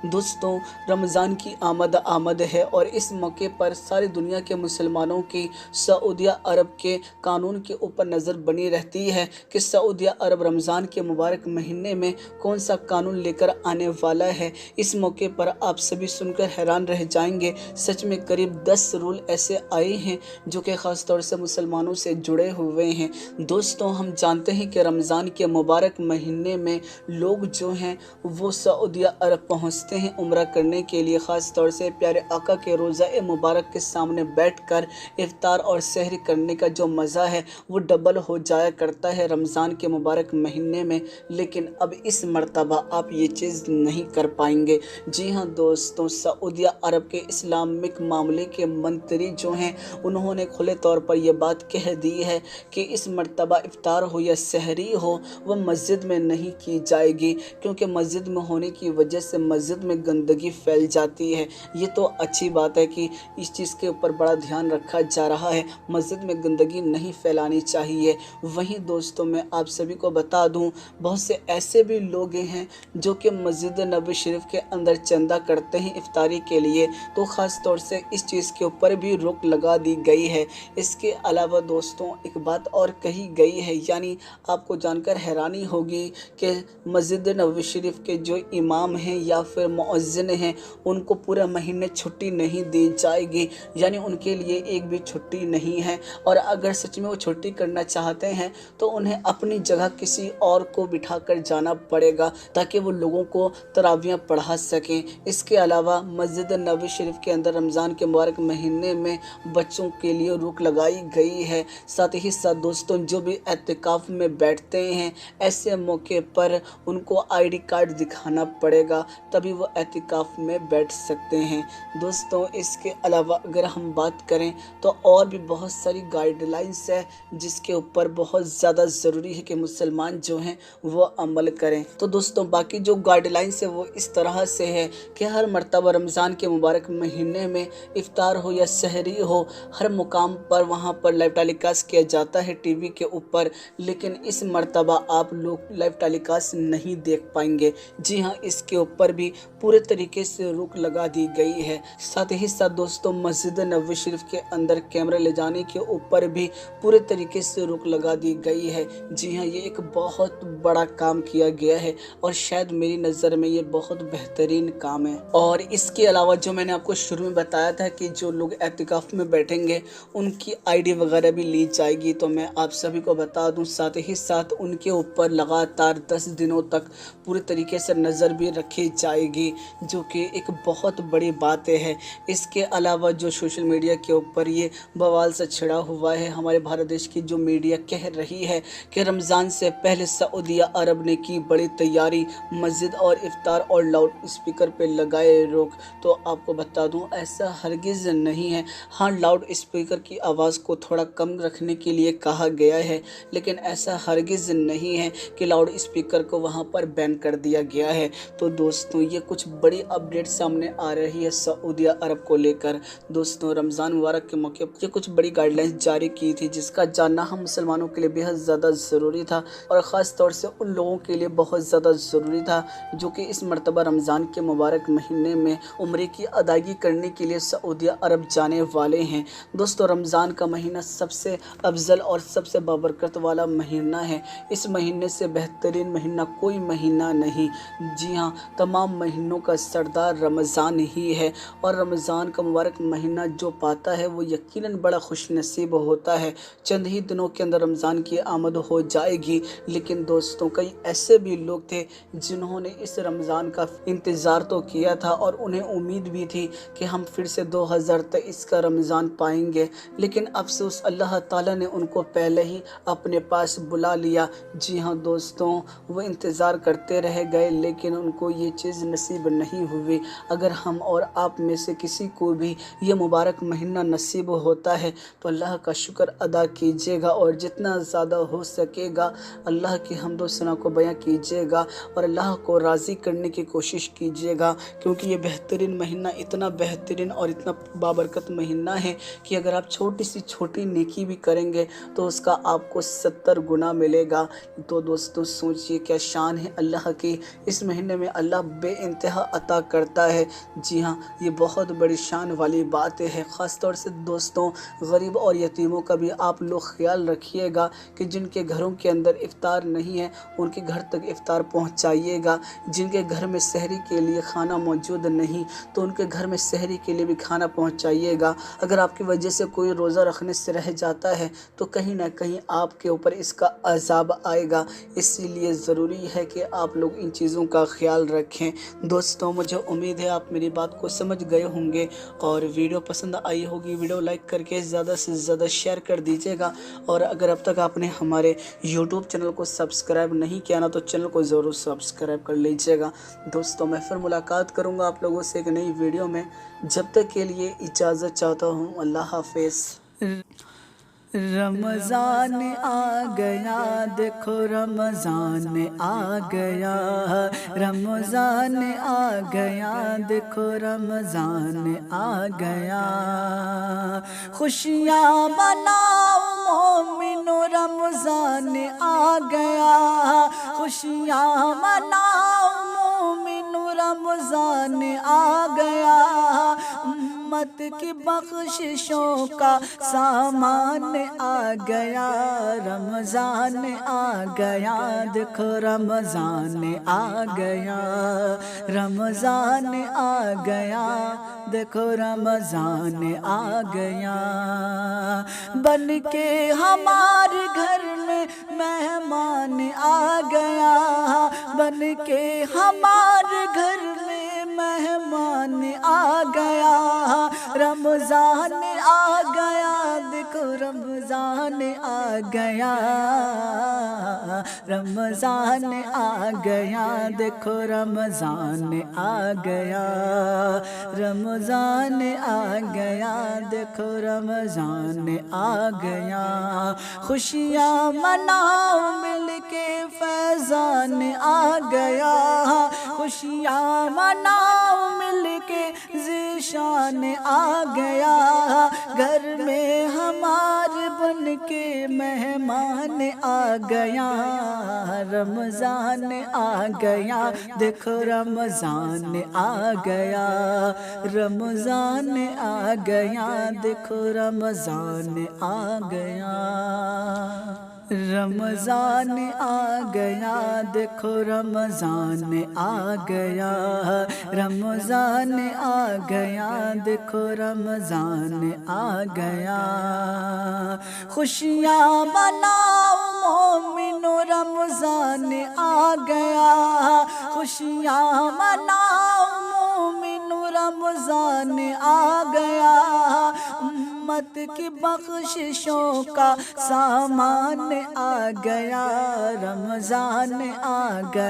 दोस्तों, रमज़ान की आमद है और इस मौके पर सारी दुनिया के मुसलमानों की सऊदी अरब के कानून के ऊपर नज़र बनी रहती है कि सऊदी अरब रमज़ान के मुबारक महीने में कौन सा कानून लेकर आने वाला है। इस मौके पर आप सभी सुनकर हैरान रह जाएंगे। सच में करीब 10 रूल ऐसे आए हैं जो कि ख़ास तौर से मुसलमानों से जुड़े हुए हैं। दोस्तों, हम जानते हैं कि रमज़ान के मुबारक महीने में लोग जो हैं वो सऊदी अरब पहुँचते हैं उम्रा करने के लिए। ख़ास तौर से प्यारे आका के रोज़ा मुबारक के सामने बैठकर इफ्तार और सहरी करने का जो मज़ा है वो डबल हो जाया करता है रमज़ान के मुबारक महीने में। लेकिन अब इस मर्तबा आप ये चीज़ नहीं कर पाएंगे। जी हाँ दोस्तों, सऊदी अरब के इस्लामिक मामले के मंत्री जो हैं उन्होंने खुले तौर पर यह बात कह दी है कि इस मर्तबा इफ्तार हो या सहरी हो वह मस्जिद में नहीं की जाएगी, क्योंकि मस्जिद में होने की वजह से मस्जिद में गंदगी फैल जाती है। ये तो अच्छी बात है कि इस चीज़ के ऊपर बड़ा ध्यान रखा जा रहा है, मस्जिद में गंदगी नहीं फैलानी चाहिए। वहीं दोस्तों, मैं आप सभी को बता दूं, बहुत से ऐसे भी लोग हैं जो कि मस्जिद नबी शरीफ के अंदर चंदा करते हैं इफ्तारी के लिए, तो ख़ास तौर से इस चीज़ के ऊपर भी रोक लगा दी गई है। इसके अलावा दोस्तों, एक बात और कही गई है, यानी आपको जानकर हैरानी होगी कि मस्जिद नबी शरीफ के जो इमाम हैं या फिर मुअज्जिन हैं उनको पूरे महीने छुट्टी नहीं दी जाएगी, यानी उनके लिए एक भी छुट्टी नहीं है। और अगर सच में वो छुट्टी करना चाहते हैं तो उन्हें अपनी जगह किसी और को बिठाकर जाना पड़ेगा ताकि वो लोगों को तरावियाँ पढ़ा सकें। इसके अलावा मस्जिद नबी शरीफ के अंदर रमज़ान के मुबारक महीने में बच्चों के लिए रोक लगाई गई है। साथ ही साथ दोस्तों, जो भी एतिकाफ़ में बैठते हैं ऐसे मौके पर उनको आईडी कार्ड दिखाना पड़ेगा, तभी वो एतिकाफ़ में बैठ सकते हैं। दोस्तों, इसके अलावा अगर हम बात करें तो और भी बहुत सारी गाइडलाइंस है जिसके ऊपर बहुत ज़्यादा ज़रूरी है कि मुसलमान जो हैं वो अमल करें। तो दोस्तों, बाकी जो गाइडलाइंस है वो इस तरह से है कि हर मर्तबा रमज़ान के मुबारक महीने में इफ्तार हो या सहरी हो, हर मुकाम पर वहाँ पर लाइव टेलीकास्ट किया जाता है टीवी के ऊपर, लेकिन इस मर्तबा आप लोग लाइव टेलीकास्ट नहीं देख पाएंगे। जी हाँ, इसके ऊपर भी पूरे तरीके से रोक लगा दी गई है। साथ ही साथ दोस्तों, मस्जिद नबवी शरीफ के अंदर कैमरा ले जाने के ऊपर भी पूरे तरीके से रोक लगा दी गई है। जी हाँ, ये एक बहुत बड़ा काम किया गया है और शायद मेरी नज़र में ये बहुत बेहतरीन काम है। और इसके अलावा जो मैंने आपको शुरू में बताया था कि जो लोग एतिकाफ में बैठेंगे उनकी आईडी वगैरह भी ली जाएगी, तो मैं आप सभी को बता दूं। साथ ही साथ उनके ऊपर लगातार 10 दिनों तक पूरी तरीके से नज़र भी रखी जाएगी, जो कि एक बहुत बड़ी बात है। इसके अलावा जो सोशल मीडिया के ऊपर ये बवाल से छिड़ा हुआ है, हमारे भारत देश की जो मीडिया कह रही है कि रमज़ान से पहले सऊदी अरब ने की बड़ी तैयारी, मस्जिद और इफ्तार और लाउड स्पीकर पे लगाए रोक, तो आपको बता दूं ऐसा हरगिज़ नहीं है। हाँ, लाउड स्पीकर की आवाज़ को थोड़ा कम रखने के लिए कहा गया है, लेकिन ऐसा हरगिज़ नहीं है कि लाउड स्पीकर को वहाँ पर बैन कर दिया गया है। तो दोस्तों, ये कुछ बड़ी अपडेट सामने आ रही है सऊदी अरब को लेकर। दोस्तों, रमज़ान मुबारक के मौके पर ये कुछ बड़ी गाइडलाइंस जारी की थी जिसका जानना हम मुसलमानों के लिए बेहद ज़्यादा ज़रूरी था, और ख़ास तौर से उन लोगों के लिए बहुत ज़्यादा ज़रूरी था जो कि इस मरतबा रमज़ान के मुबारक महीने में उम्रे की अदायगी करने के लिए सऊदी अरब जाने वाले हैं। दोस्तों, रमज़ान का महीना सबसे अफजल और सबसे बाबरकत वाला महीना है। इस महीने से बेहतरीन महीना कोई महीना नहीं। जी हाँ, तमाम महीनों का सरदार रमज़ान ही है, और रमज़ान का मुबारक महीना जो पाता है वो यकीनन बड़ा खुश नसीब होता है। चंद ही दिनों के अंदर रमज़ान की आमद हो जाएगी। लेकिन दोस्तों, कई ऐसे भी लोग थे जिन्होंने इस रमज़ान का इंतज़ार तो किया था और उन्हें उम्मीद भी थी कि हम फिर से 2023 का रमज़ान पाएंगे, लेकिन अफसोस अल्लाह ताला ने उनको पहले ही अपने पास बुला लिया। जी हाँ दोस्तों, वो इंतज़ार करते रह गए लेकिन उनको ये चीज़ नसीब नहीं हुई। अगर हम और आप में से किसी को भी ये मुबारक महीना नसीब होता है तो अल्लाह का शुक्र अदा कीजिएगा, और जितना ज़्यादा हो सकेगा अल्लाह की हम्द सना को बयां कीजिएगा और अल्लाह को राज़ी करने की कोशिश कीजिएगा, क्योंकि ये बेहतरीन महीना इतना बेहतरीन और इतना बाबरकत महीना है कि अगर आप छोटी सी छोटी नेकी भी करेंगे तो उसका आपको 70 गुना मिलेगा। तो दोस्तों, सोचिए क्या शान है अल्लाह की। इस महीने में अल्लाह انتہا عطا کرتا ہے۔ جی ہاں، یہ بہت بڑی شان والی بات ہے۔ خاص طور سے دوستوں، غریب اور یتیموں کا بھی آپ لوگ خیال رکھیے گا کہ جن کے گھروں کے اندر افطار نہیں ہے ان کے گھر تک افطار پہنچائیے گا۔ جن کے گھر میں سحری کے لیے کھانا موجود نہیں تو ان کے گھر میں سحری کے لیے بھی کھانا پہنچائیے گا۔ اگر آپ کی وجہ سے کوئی روزہ رکھنے سے رہ جاتا ہے تو کہیں نہ کہیں آپ کے اوپر اس کا عذاب آئے گا، اسی لیے ضروری ہے کہ آپ لوگ ان چیزوں کا خیال رکھیں۔ دوستوں، مجھے امید ہے آپ میری بات کو سمجھ گئے ہوں گے اور ویڈیو پسند آئی ہوگی۔ ویڈیو لائک کر کے زیادہ سے زیادہ شیئر کر دیجیے گا، اور اگر اب تک آپ نے ہمارے یوٹیوب چینل کو سبسکرائب نہیں کیا نا تو چینل کو ضرور سبسکرائب کر لیجیے گا۔ دوستوں، میں پھر ملاقات کروں گا آپ لوگوں سے ایک نئی ویڈیو میں، جب تک کے لیے اجازت چاہتا ہوں۔ اللہ حافظ۔ رمضان آ گیا، دیکھو رمضان آ گیا، رمضان آ گیا، دیکھو رمضان آ گیا۔ خوشیاں مناؤ مومنو، رمضان آ گیا، خوشیاں مناؤ مومنو، رمضان آ گیا۔ امت کی بخششوں کا سامان آ گیا، رمضان آ گیا، دیکھو رمضان آ گیا، رمضان آ گیا، دیکھو رمضان آ گیا۔ بن کے ہمارے گھر میں مہمان آ گیا، بن کے ہمارے گھر میں مہمان آ گیا۔ رمضان آ گیا، دیکھو رمضان آ گیا، رمضان آ گیا، دیکھو رمضان آ گیا، رمضان آ گیا، دیکھو رمضان آ گیا۔ خوشیاں مناؤ مل کے، فیضان آ گیا، خوشیاں مناؤ مل کے، ذیشان آ گیا۔ گھر میں ہمارے بن کے مہمان آ گیا، رمضان آ گیا، دیکھو رمضان آ گیا، رمضان آ گیا، دیکھو رمضان آ گیا، رمضان آ گیا، دیکھو رمضان آ گیا، رمضان آ گیا، دیکھو رمضان آ گیا۔ خوشیاں مناؤ مومنو، رمضان آ گیا، خوشیاں مناؤ مومنو، رمضان آ گیا۔ امت کی بخششوں کا سامان آ گیا، رمضان آ گیا۔